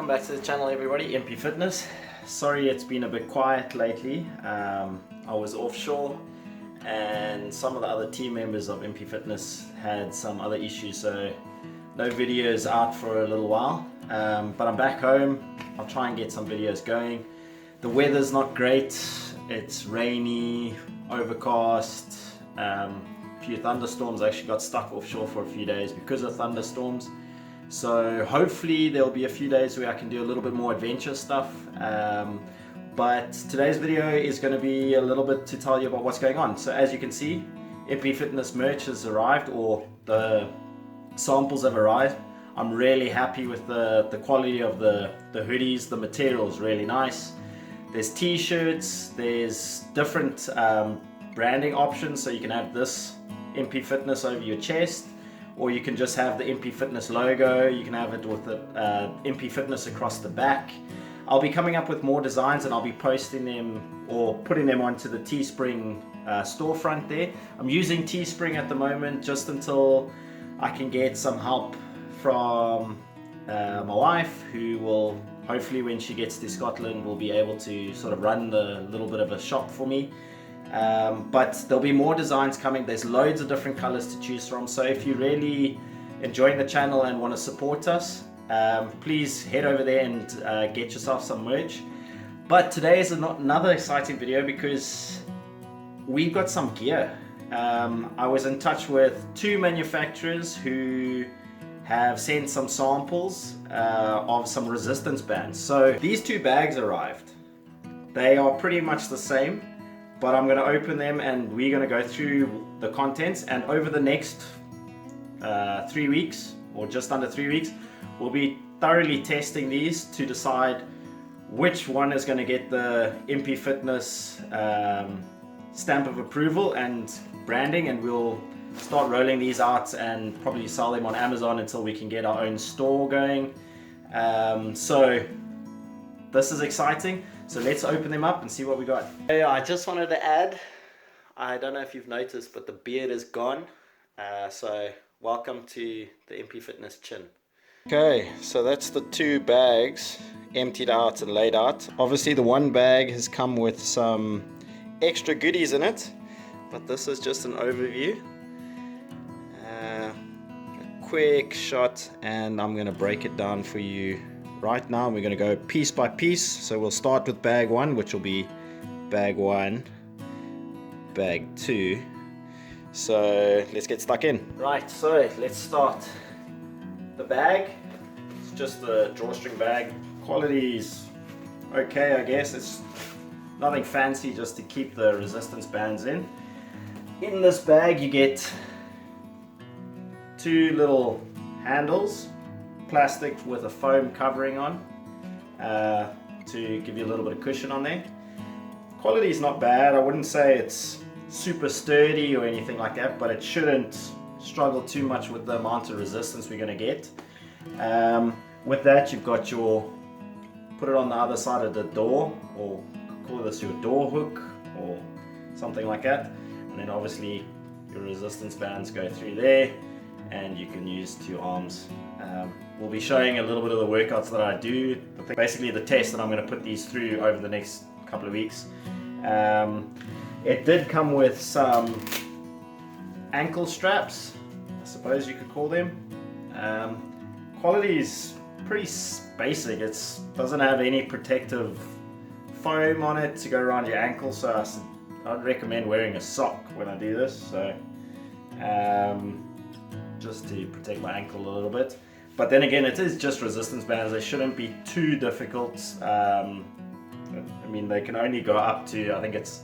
back to the channel, everybody. IMPI Fitness. Sorry it's been a bit quiet lately. I was offshore and some of the other team members of IMPI Fitness had some other issues, so no videos out for a little while. But I'm back home. I'll try and get some videos going. The weather's not great. It's rainy, overcast, a few thunderstorms. I actually got stuck offshore for a few days because of thunderstorms. So hopefully there'll be a few days where I can do a little bit more adventure stuff. But today's video is going to be a little bit to tell you about what's going on. So as you can see, IMPI Fitness merch has arrived, or the samples have arrived. I'm really happy with the quality of the hoodies. The material is really nice. There's t-shirts, there's different branding options, so you can have this IMPI Fitness over your chest, or you can just have the IMPI Fitness logo. You can have it with the IMPI Fitness across the back. I'll be coming up with more designs and I'll be posting them or putting them onto the Teespring storefront there. I'm using Teespring at the moment just until I can get some help from my wife, who will hopefully, when she gets to Scotland, will be able to sort of run the little bit of a shop for me. But there'll be more designs coming. There's loads of different colors to choose from, so if you're really enjoying the channel and want to support us, please head over there and get yourself some merch. But today is another exciting video because we've got some gear. I was in touch with two manufacturers who have sent some samples of some resistance bands. So these two bags arrived. They are pretty much the same, but I'm going to open them and we're going to go through the contents, and over the next 3 weeks, or just under 3 weeks, we'll be thoroughly testing these to decide which one is going to get the IMPI Fitness stamp of approval and branding, and we'll start rolling these out and probably sell them on Amazon until we can get our own store going. So this is exciting. So let's open them up and see what we got. Hey, I just wanted to add, I don't know if you've noticed, but the beard is gone. So welcome to the IMPI Fitness chin. Okay, so that's the two bags emptied out and laid out. Obviously the one bag has come with some extra goodies in it, but this is just an overview. A quick shot, and I'm going to break it down for you right now. We're going to go piece by piece. So we'll start with bag one, which will be bag one, bag two. So let's get stuck in. Right, so let's start. The bag, it's just the drawstring bag. Quality is okay, I guess. It's nothing fancy, just to keep the resistance bands in. In this bag you get two little handles, plastic with a foam covering on, to give you a little bit of cushion on there. Quality is not bad. I wouldn't say it's super sturdy or anything like that, but it shouldn't struggle too much with the amount of resistance we're going to get. With that, you've got your, put it on the other side of the door, or call this your door hook or something like that, and then obviously your resistance bands go through there, and you can use two arms. We'll be showing a little bit of the workouts that I do, basically the test that I'm going to put these through over the next couple of weeks. It did come with some ankle straps, I suppose you could call them. Quality is pretty basic. It doesn't have any protective foam on it to go around your ankle, so I'd recommend wearing a sock when I do this, so just to protect my ankle a little bit. But then again, it is just resistance bands. They shouldn't be too difficult. I mean, they can only go up to, I think it's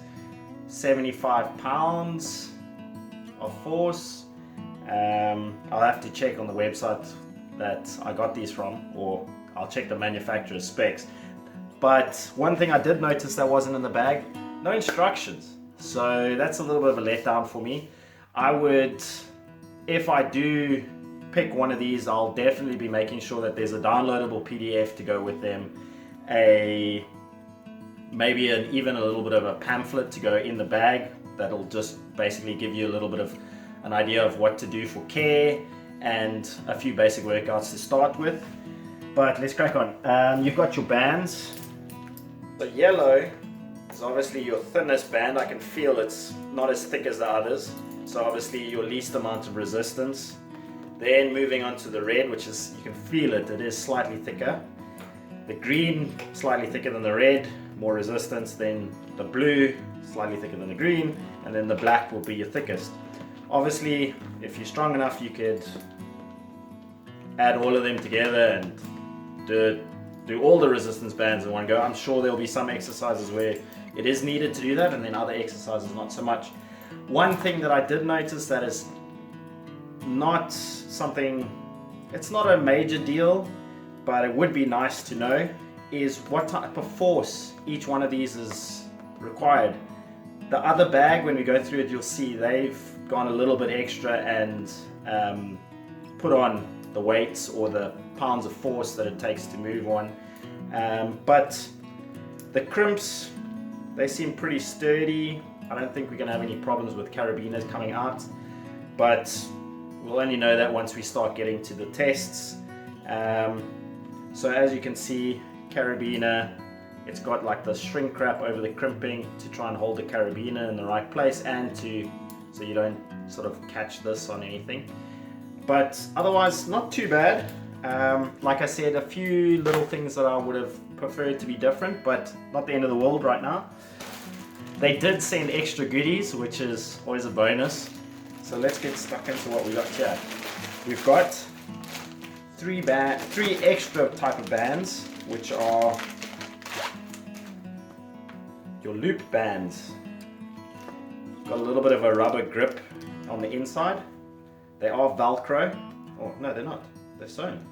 75 pounds of force. I'll have to check on the website that I got these from, or I'll check the manufacturer's specs. But one thing I did notice that wasn't in the bag, no instructions. So that's a little bit of a letdown for me. I would, if I do pick one of these, I'll definitely be making sure that there's a downloadable PDF to go with them, maybe even a little bit of a pamphlet to go in the bag that'll just basically give you a little bit of an idea of what to do for care and a few basic workouts to start with. But let's crack on. You've got your bands. The yellow is obviously your thinnest band. I can feel it's not as thick as the others. So obviously your least amount of resistance. Then moving on to the red, which is, you can feel it, it is slightly thicker. The green, slightly thicker than the red, more resistance. Then the blue, slightly thicker than the green. And then the black will be your thickest. Obviously, if you're strong enough, you could add all of them together and do all the resistance bands in one go. I'm sure there'll be some exercises where it is needed to do that, and then other exercises not so much. One thing that I did notice that is not something, it's not a major deal, but it would be nice to know, is what type of force each one of these is required. The other bag, when we go through it, you'll see they've gone a little bit extra and put on the weights or the pounds of force that it takes to move one. But the crimps, they seem pretty sturdy. I don't think we're going to have any problems with carabiners coming out, but we'll only know that once we start getting to the tests. So as you can see, carabiner, it's got like the shrink wrap over the crimping to try and hold the carabiner in the right place and so you don't sort of catch this on anything. But otherwise, not too bad. Like I said, a few little things that I would have preferred to be different, but not the end of the world right now. They did send extra goodies, which is always a bonus. So let's get stuck into what we got here. We've got three extra type of bands, which are your loop bands. Got a little bit of a rubber grip on the inside. They are Velcro. Oh no, they're not. They're sewn.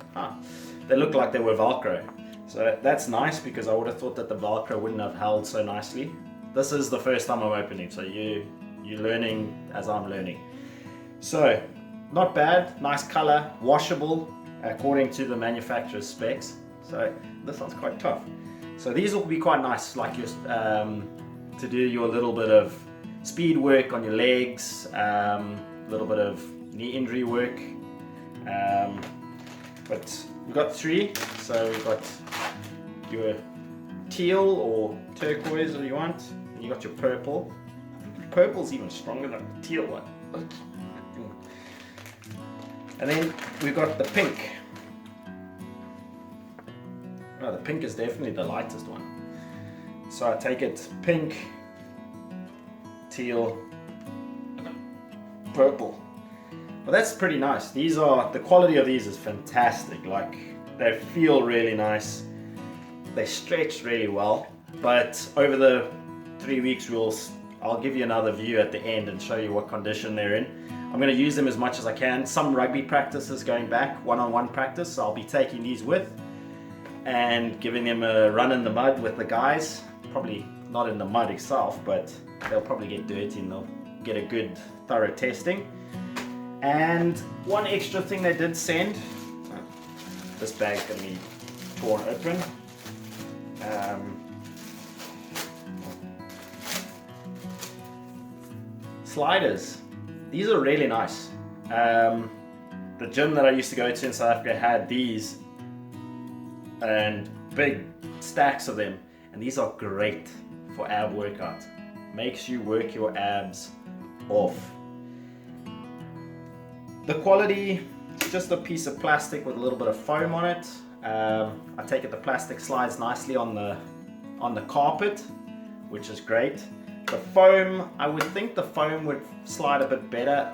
They look like they were Velcro. So that's nice, because I would have thought that the Velcro wouldn't have held so nicely. This is the first time I'm opening, so you're learning as I'm learning. So not bad, nice color, washable according to the manufacturer's specs. So this one's quite tough. So these will be quite nice, like your to do your little bit of speed work on your legs, a little bit of knee injury work. But we've got three, so we've got your teal or turquoise if you want, and you got your purple. Purple's even stronger than the teal one. And then we've got the pink. Oh, the pink is definitely the lightest one. So I take it pink, teal, purple. Well, that's pretty nice. The quality of these is fantastic. Like, they feel really nice. They stretch really well. But over the 3 weeks, I'll give you another view at the end and show you what condition they're in. I'm going to use them as much as I can. Some rugby practices going back, one-on-one practice, so I'll be taking these with and giving them a run in the mud with the guys. Probably not in the mud itself, but they'll probably get dirty and they'll get a good thorough testing. And one extra thing they did send, this bag's going to be torn open. Sliders. These are really nice. The gym that I used to go to in South Africa had these and big stacks of them, and these are great for ab workout. Makes you work your abs off. The quality, just a piece of plastic with a little bit of foam on it. I take it the plastic slides nicely on the carpet, which is great. The foam, I would think the foam would slide a bit better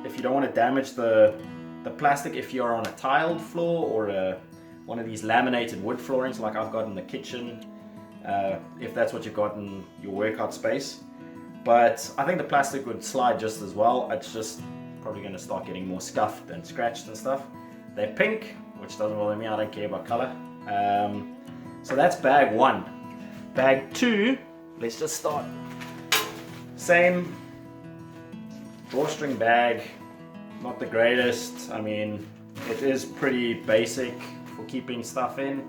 if you don't want to damage the plastic if you're on a tiled floor or one of these laminated wood floorings like I've got in the kitchen, if that's what you've got in your workout space. But I think the plastic would slide just as well. It's just probably going to start getting more scuffed and scratched and stuff. They're pink, which doesn't bother me. I don't care about color. So that's bag one. Bag two, let's just start. Same drawstring bag, not the greatest. I mean, it is pretty basic for keeping stuff in.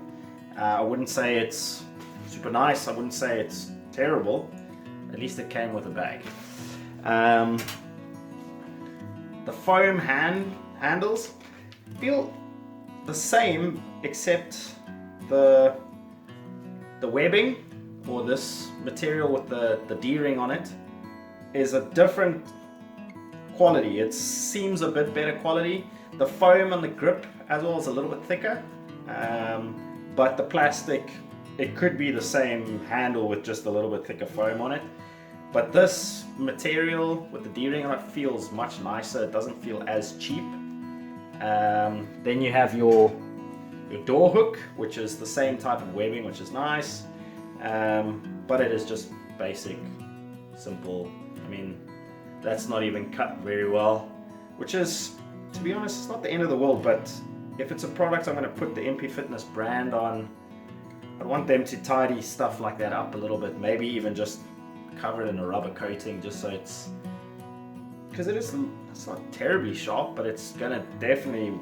I wouldn't say it's super nice. I wouldn't say it's terrible. At least it came with a bag. The foam handles feel the same, except the webbing, or this material with the D-ring on it, is a different quality. It seems a bit better quality. The foam and the grip as well is a little bit thicker, but the plastic, it could be the same handle with just a little bit thicker foam on it. But this material with the D-ring on it feels much nicer. It doesn't feel as cheap. Then you have your door hook, which is the same type of webbing, which is nice, but it is just basic, simple. I mean, that's not even cut very well, which is, to be honest, it's not the end of the world. But if it's a product I'm going to put the IMPI Fitness brand on, I want them to tidy stuff like that up a little bit, maybe even just cover it in a rubber coating, just so it's, because it's not terribly sharp, but it's going to definitely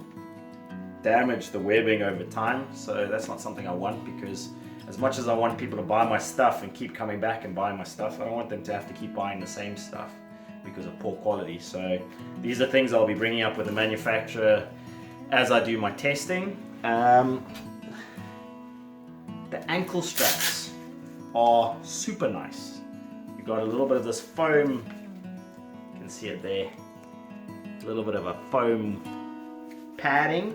damage the webbing over time. So that's not something I want, because as much as I want people to buy my stuff and keep coming back and buying my stuff, I don't want them to have to keep buying the same stuff because of poor quality. So these are things I'll be bringing up with the manufacturer as I do my testing. The ankle straps are super nice. You've got a little bit of this foam, you can see it there, a little bit of a foam padding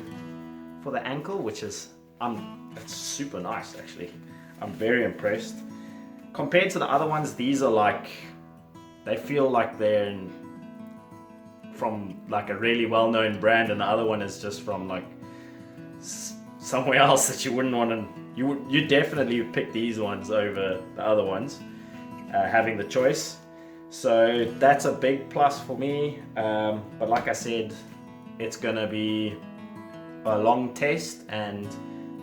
for the ankle, which is it's super nice actually. I'm very impressed. Compared to the other ones, these are like, they feel like they're from like a really well-known brand, and the other one is just from like somewhere else that you wouldn't want to. You definitely pick these ones over the other ones, having the choice. So that's a big plus for me. But like I said, it's gonna be a long test, and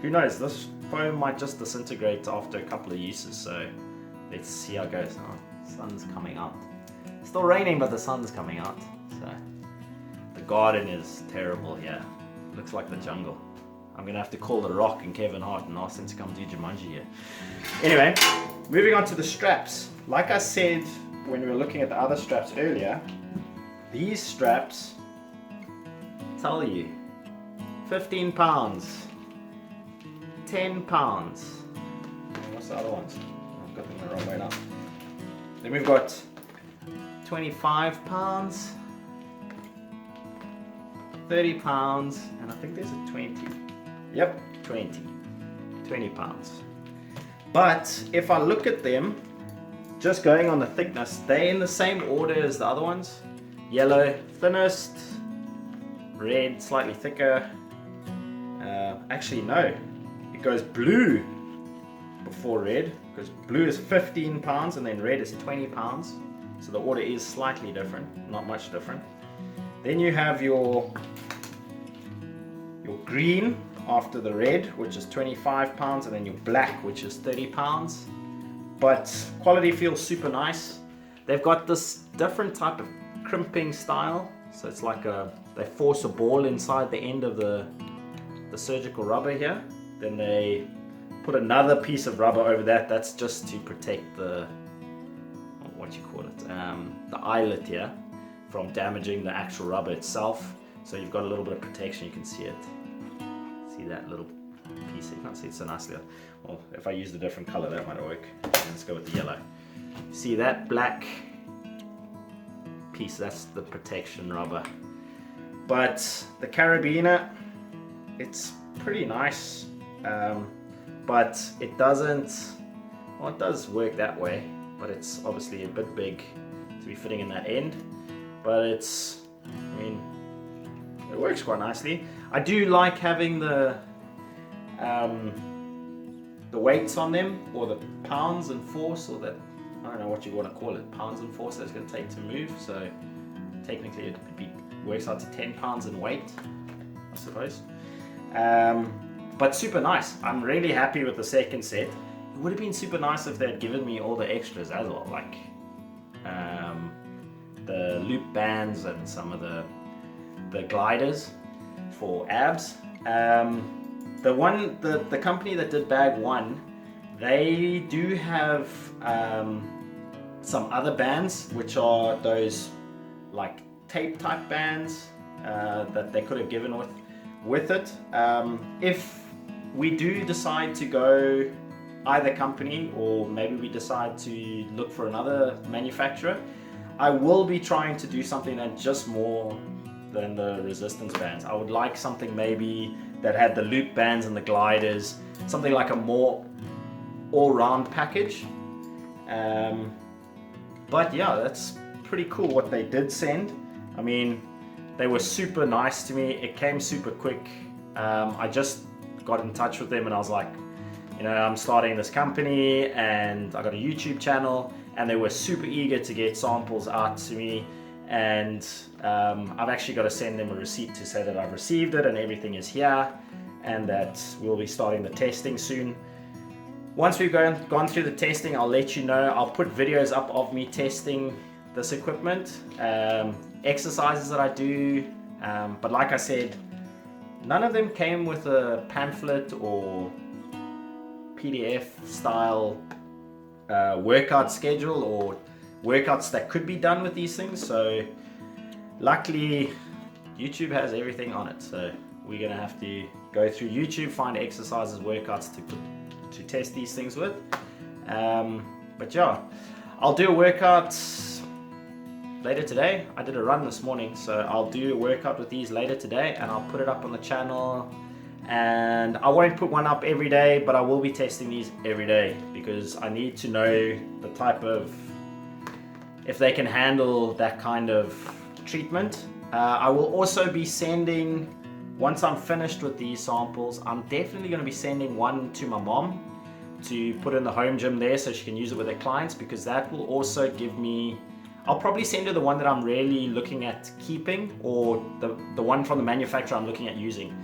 who knows, this foam might just disintegrate after a couple of uses. So let's see how it goes. Oh, sun's coming out. It's still raining, but the sun's coming out. So the garden is terrible here. Looks like the jungle. I'm gonna have to call The Rock and Kevin Hart and ask them to come do Jumanji here. Anyway, moving on to the straps. Like I said when we were looking at the other straps earlier, these straps tell you 15 pounds, 10 pounds. What's the other ones? I've got them the wrong way now. Then we've got 25 pounds, 30 pounds, and I think there's a 20. Yep, 20 pounds. But if I look at them, just going on the thickness, they're in the same order as the other ones. Yellow, thinnest, red, slightly thicker. Actually, no, it goes blue before red, because blue is 15 pounds and then red is 20 pounds. So the order is slightly different, not much different. Then you have your green after the red, which is 25 pounds, and then your black, which is 30 pounds. But quality feels super nice. They've got this different type of crimping style. So it's like they force a ball inside the end of the surgical rubber here. Then they put another piece of rubber over that. That's just to protect the, what you call it, the eyelet here from damaging the actual rubber itself. So you've got a little bit of protection. You can see it. See that little piece? You can't see it so nicely. Well, if I used a different color, that might work. Let's go with the yellow. See that black piece? That's the protection rubber. But the carabiner, it's pretty nice, but it doesn't, well, it does work that way, but it's obviously a bit big to be fitting in that end. But it's, I mean, it works quite nicely. I do like having the weights on them, or the pounds and force, or that, I don't know what you want to call it, pounds and force that it's going to take to move. So technically it works out to 10 pounds in weight, I suppose. But super nice. I'm really happy with the second set. It would have been super nice if they had given me all the extras as well, like the loop bands and some of the gliders for abs. The company that did bag one, they do have some other bands, which are those like tape type bands that they could have given with it. If we do decide to go either company, or maybe we decide to look for another manufacturer, I will be trying to do something that's just more than the resistance bands. I would like something maybe that had the loop bands and the gliders, something like a more all-round package. But yeah, that's pretty cool what they did send. I mean, they were super nice to me. It came super quick. I just got in touch with them and I was like, you know, I'm starting this company and I got a YouTube channel, and they were super eager to get samples out to me. And I've actually got to send them a receipt to say that I've received it and everything is here, and that we'll be starting the testing soon. Once we've gone through the testing, I'll let you know. I'll put videos up of me testing this equipment, exercises that I do, but like I said, none of them came with a pamphlet or PDF style workout schedule or workouts that could be done with these things. So luckily YouTube has everything on it, so we're gonna have to go through YouTube, find exercises, workouts to test these things with. But yeah, I'll do a workout later today. I did a run this morning, so I'll do a workout with these later today and I'll put it up on the channel. And I won't put one up every day, but I will be testing these every day because I need to know the type of, if they can handle that kind of treatment. I will also be sending, once I'm finished with these samples, I'm definitely going to be sending one to my mom to put in the home gym there so she can use it with her clients, because that will also give me, I'll probably send her the one that I'm really looking at keeping, or the one from the manufacturer I'm looking at using.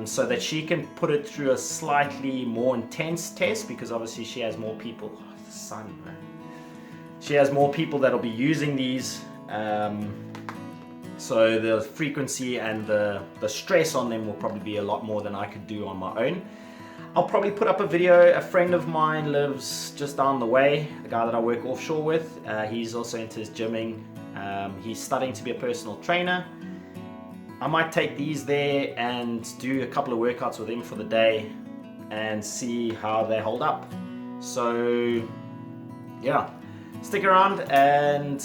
So that she can put it through a slightly more intense test, because obviously she has more people. Oh, the sun, man. She has more people that'll be using these, so the frequency and the stress on them will probably be a lot more than I could do on my own. I'll probably put up a video. A friend of mine lives just down the way, the guy that I work offshore with. He's also into his gymming. He's studying to be a personal trainer. I might take these there and do a couple of workouts with him for the day and see how they hold up. So yeah, stick around and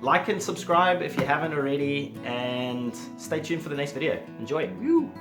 like and subscribe if you haven't already, and stay tuned for the next video. Enjoy. Woo.